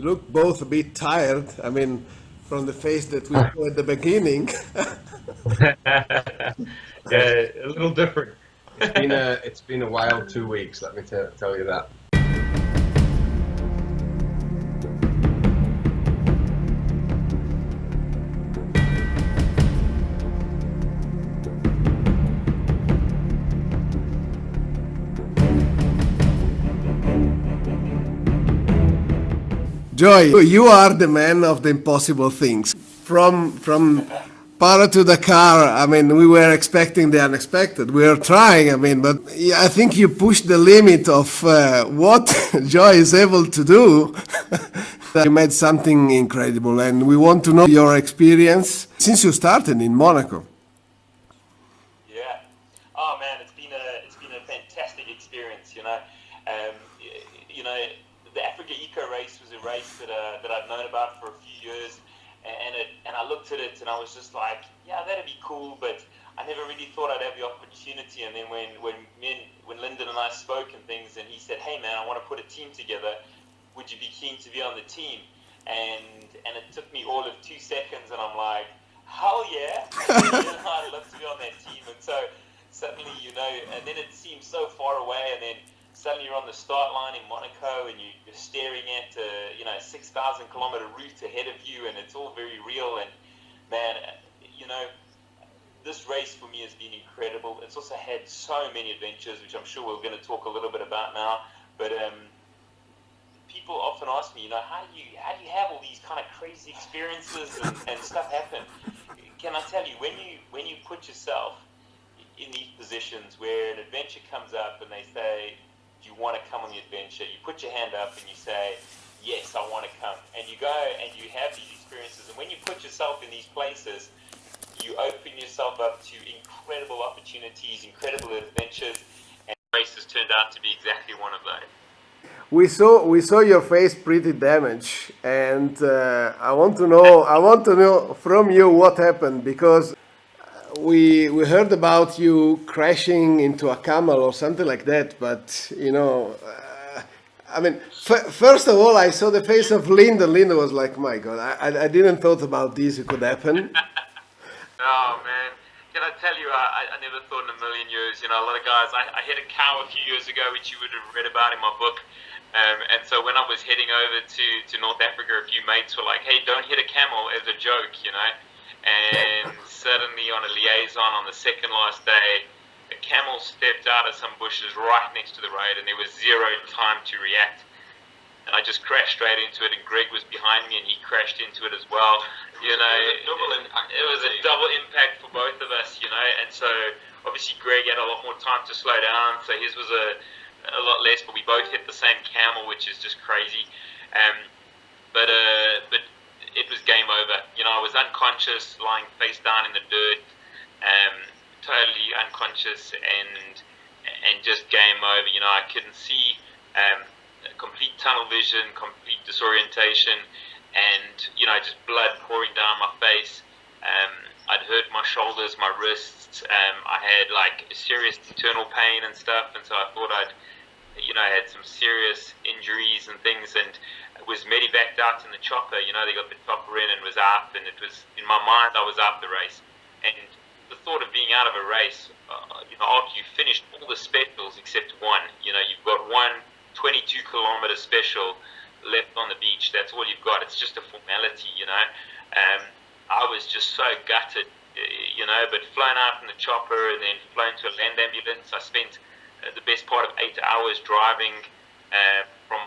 look both a bit tired. I mean, from the face that we saw at the beginning. Yeah, a little different. It's been a wild 2 weeks, let me tell you that. Joy, you are the man of the impossible things. From Para to Dakar, I mean, we were expecting the unexpected. We are trying, I mean, but yeah, I think you pushed the limit of what Joy is able to do. You made something incredible, and we want to know your experience since you started in Monaco. Yeah. Oh man, it's been a fantastic experience. You know, the Africa Eco Race was a race that I've known about for a few years, and I looked at it and I was just like, yeah, that'd be cool, but I never really thought I'd have the opportunity. And then when Lyndon and I spoke and things, and he said, hey man, I want to put a team together. Would you be keen to be on the team? And it took me all of 2 seconds, and I'm like, hell yeah, I'd love to be on that team. And so suddenly, and then it seems so far away, and then suddenly you're on the start line in Monaco, and you're staring at a 6,000 kilometer route ahead of you, and it's all very real. And man, this race for me has been incredible. It's also had so many adventures, which I'm sure we're going to talk a little bit about now. But people often ask me, how do you have all these kind of crazy experiences and stuff happen? Can I tell you, when you put yourself in these positions where an adventure comes up and they say, do you want to come on the adventure? You put your hand up and you say, yes, I want to come. And you go and you have these experiences. And when you put yourself in these places, you open yourself up to incredible opportunities, incredible adventures. And the race has turned out to be exactly one of those. We saw your face pretty damaged, and I want to know from you what happened, because we heard about you crashing into a camel or something like that, but I mean, first of all, I saw the face of Linda. Linda was like, my God, I didn't thought about this could happen. Oh man, can I tell you, I never thought in a million years, a lot of guys, I hit a cow a few years ago, which you would have read about in my book. And so when I was heading over to North Africa, a few mates were like, hey, don't hit a camel as a joke. And suddenly on a liaison on the second last day, a camel stepped out of some bushes right next to the road, and there was zero time to react. And I just crashed straight into it, and Greg was behind me, and he crashed into it as well. Double impact. It was a double impact for both of us, and so obviously Greg had a lot more time to slow down, so his was a lot less, but we both hit the same camel, which is just crazy. But it was game over. I was unconscious, lying face down in the dirt, totally unconscious, and just game over. I couldn't see, complete tunnel vision, complete disorientation, and just blood pouring down my face. I'd hurt my shoulders, my wrists. I had like serious internal pain and stuff, and so I thought I had some serious injuries and things, and was medevaced out in the chopper. They got the chopper in and was out, and it was, in my mind, I was out the race. And the thought of being out of a race, after you've finished all the specials except one, you've got one 22-kilometer special left on the beach. That's all you've got. It's just a formality. I was just so gutted, but flown out in the chopper and then flown to a land ambulance. I spent the best part of 8 hours driving from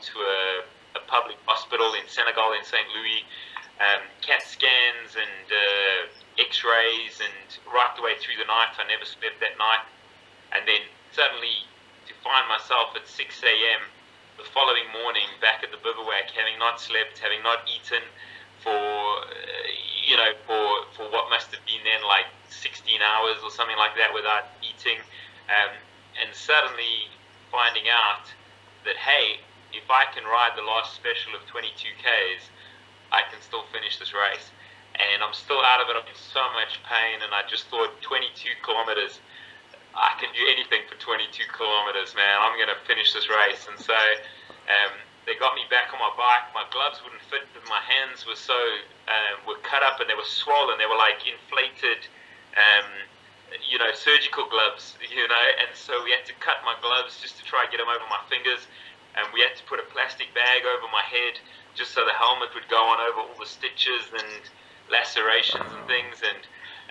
to a public hospital in Senegal, in St. Louis, CAT scans and x-rays, and right the way through the night. I never slept that night. And then suddenly to find myself at 6 a.m. the following morning back at the bivouac, having not slept, having not eaten for for what must have been then like 16 hours or something like that without eating, and suddenly finding out that, hey, if I can ride the last special of 22 Ks, I can still finish this race. And I'm still out of it. I'm in so much pain, and I just thought 22 kilometers, I can do anything for 22 kilometers, man. I'm going to finish this race. And so they got me back on my bike. My gloves wouldn't fit because my hands were so were cut up and they were swollen. They were like inflated, surgical gloves, And so we had to cut my gloves just to try and get them over my fingers, and we had to put a plastic bag over my head just so the helmet would go on over all the stitches and lacerations and things. And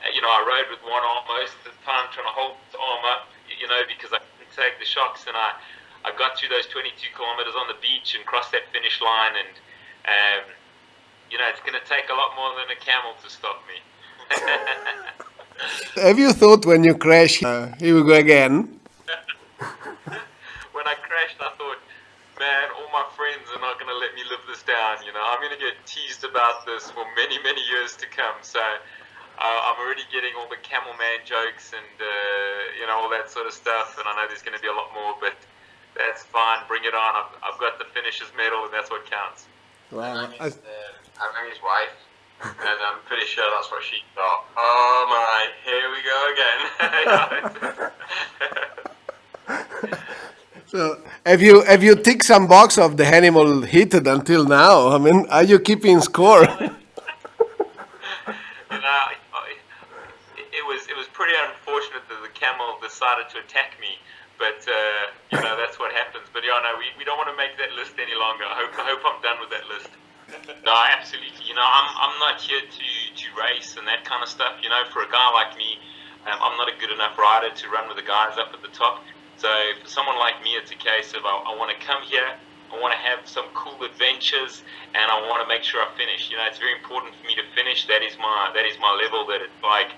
I rode with one arm most of the time, trying to hold the arm up, because I couldn't take the shocks, and I got through those 22 kilometers on the beach and crossed that finish line, and it's going to take a lot more than a camel to stop me. Have you thought when you crash, here we go again? When I crashed, I thought, man, all my friends are not going to let me live this down. I'm going to get teased about this for many, many years to come. So I'm already getting all the camel man jokes and all that sort of stuff, and I know there's going to be a lot more, but that's fine. Bring it on. I've got the finisher's medal, and that's what counts. Wow. I rang his wife, and I'm pretty sure that's what she thought. Oh my, here we go again. So have you ticked some box of the animal hitted until now? I mean, are you keeping score? It was pretty unfortunate that the camel decided to attack me, but that's what happens. But we don't want to make that list any longer. I hope I'm done with that list. No, absolutely. I'm not here to race and that kind of stuff. For a guy like me, I'm not a good enough rider to run with the guys up at the top. So for someone like me, it's a case of I want to come here, I want to have some cool adventures, and I want to make sure I finish. It's very important for me to finish. That is my level. That it's like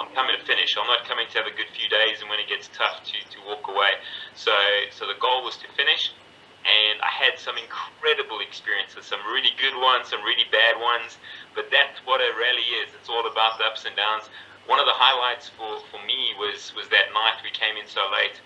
I'm coming to finish. I'm not coming to have a good few days, and when it gets tough, to walk away. So the goal was to finish. And I had some incredible experiences, some really good ones, some really bad ones, but that's what a rally is. It's all about the ups and downs. One of the highlights for me was that night we came in so late.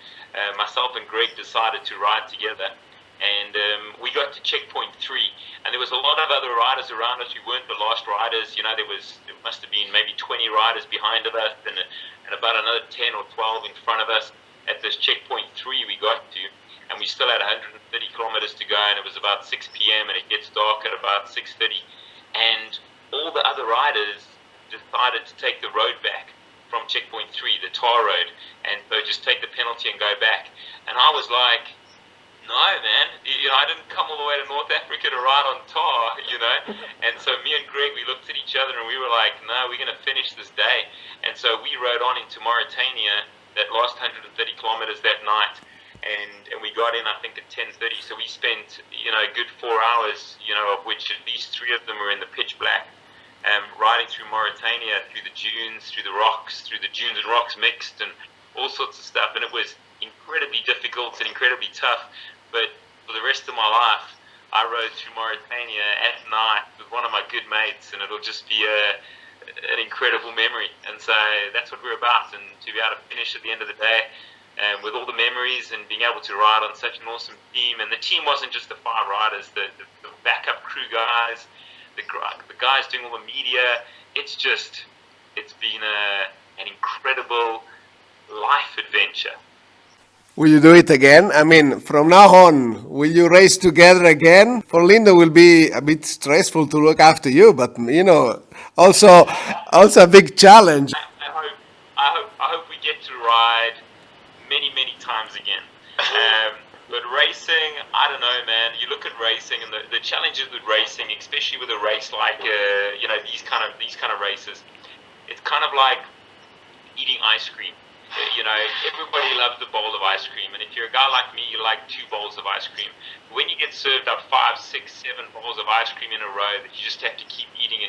Myself and Greg decided to ride together, and we got to checkpoint 3, and there was a lot of other riders around us. We weren't the last riders. There must have been maybe 20 riders behind of us, and about another 10 or 12 in front of us. At this checkpoint 3 we got to, and we still had 130 kilometers to go, and it was about 6 p.m. and it gets dark at about 6:30, and all the other riders decided to take the road back from checkpoint 3, the tar road, and so just take the penalty and go back. And I was like, no, man, I didn't come all the way to North Africa to ride on tar, And so me and Greg, we looked at each other and we were like, no, we're going to finish this day. And so we rode on into Mauritania, that last 130 kilometers that night. And we got in, I think, at 10:30. So we spent, a good 4 hours, of which at least 3 of them were in the pitch black, riding through Mauritania, through the dunes, through the rocks, through the dunes and rocks mixed, and all sorts of stuff. And it was incredibly difficult and incredibly tough. But for the rest of my life, I rode through Mauritania at night with one of my good mates, and it'll just be an incredible memory. And so that's what we're about. And to be able to finish at the end of the day, with all the memories and being able to ride on such an awesome team. And the team wasn't just the 5 riders, the backup crew guys, the guys doing all the media. It's been an incredible life adventure. Will you do it again? I mean, from now on, will you race together again? For Linda, will be a bit stressful to look after you, but also a big challenge. I hope we get to ride many times again. But racing, I don't know, man. You look at racing and the challenges with racing, especially with a race like these kind of races. It's kind of like eating ice cream. Everybody loves a bowl of ice cream, and if you're a guy like me, you like 2 bowls of ice cream. When you get served up 5, 6, 7 bowls of ice cream in a row that you just have to keep eating,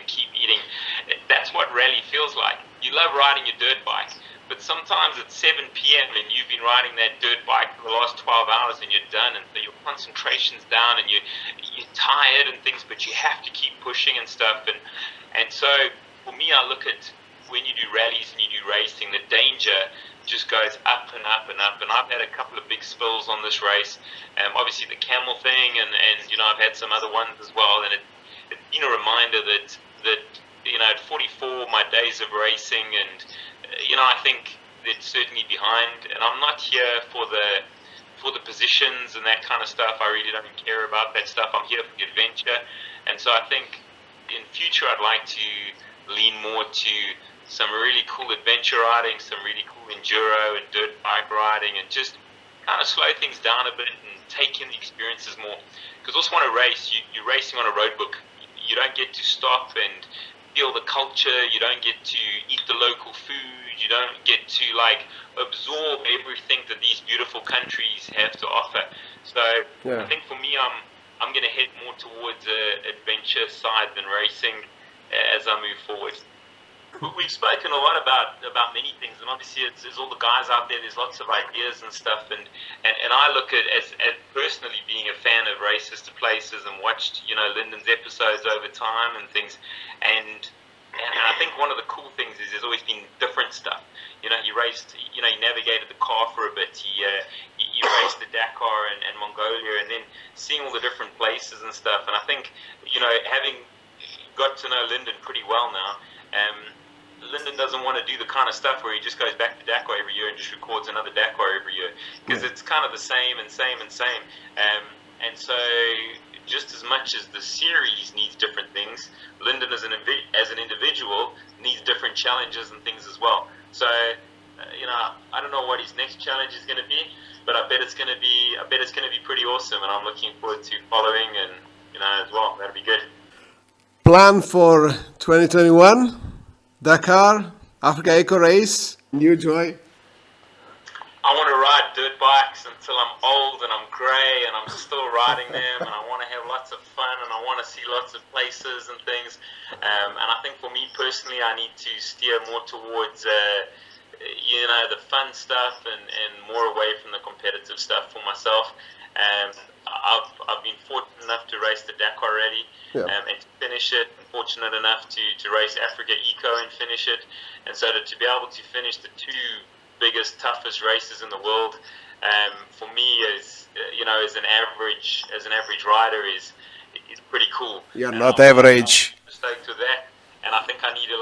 that's what rally feels like. You love riding your dirt bike, but sometimes it's 7 p.m. and you've been riding that dirt bike for the last 12 hours and you're done, and so your concentration's down and you're tired and things, but you have to keep pushing and stuff. And so for me, I look at when you do rallies and you do racing, the danger just goes up and up and up. And I've had a couple of big spills on this race. Obviously the camel thing, and I've had some other ones as well. And it's been a reminder that at 44, my days of racing, and I think it's certainly behind. And I'm not here for for the positions and that kind of stuff. I really don't care about that stuff. I'm here for the adventure. And so I think in future I'd like to lean more to some really cool adventure riding, some really cool enduro and dirt bike riding, and just kind of slow things down a bit and take in the experiences more. Because also on a race, you're racing on a road book. You don't get to stop and feel the culture. You don't get to eat the local food. You don't get to like absorb everything that these beautiful countries have to offer. So I think for me, I'm going to head more towards the adventure side than racing as I move forward. We've spoken a lot about many things, and obviously there's all the guys out there. There's lots of ideas and stuff, and I look at as personally being a fan of Races to Places and watched Lyndon's episodes over time and things, and I think one of the cool things is there's always been different stuff. He raced, he navigated the car for a bit. He raced the Dakar and Mongolia, and then seeing all the different places and stuff. And I think having got to know Lyndon pretty well now. Lyndon doesn't want to do the kind of stuff where he just goes back to Dakar every year and just records another Dakar every year, because it's kind of the same and same and same. And so just as much as the series needs different things, Lyndon as an individual needs different challenges and things as well. So I don't know what his next challenge is going to be, but I bet it's going to be pretty awesome, and I'm looking forward to following and as well. That'll be good. Plan for 2021, Dakar, Africa Eco Race, New Joy. I want to ride dirt bikes until I'm old and I'm grey and I'm still riding them, and I want to have lots of fun, and I want to see lots of places and things. And I think for me personally, I need to steer more towards the fun stuff and more away from the competitive stuff for myself. I've been fortunate enough to race the Dakar Rally and to finish it, and fortunate enough to race Africa Eco and finish it, and so to be able to finish the two biggest, toughest races in the world, for me as an average rider is pretty cool. You're not average. I'm stoked with that, and I think I need to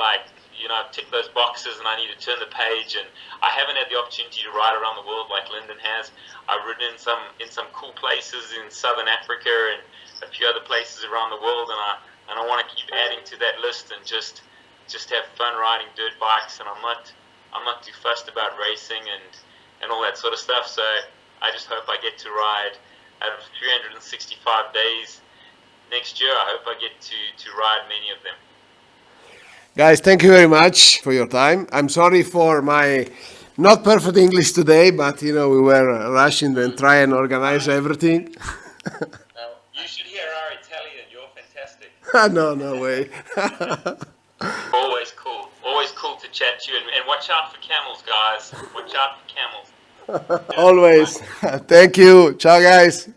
tick those boxes, and I need to turn the page. And I haven't had the opportunity to ride around the world like Lyndon has. I've ridden in some cool places in Southern Africa and a few other places around the world, and I want to keep adding to that list and just have fun riding dirt bikes. And I'm not too fussed about racing and all that sort of stuff. So I just hope I get to ride out of 365 days next year. I hope I get to ride many of them. Guys, thank you very much for your time. I'm sorry for my not perfect English today, but we were rushing and trying to organize everything. You should hear our Italian. You're fantastic. No way. Always cool to chat to you, and watch out for camels, guys. Watch out for camels. Always. Thank you. Ciao, guys.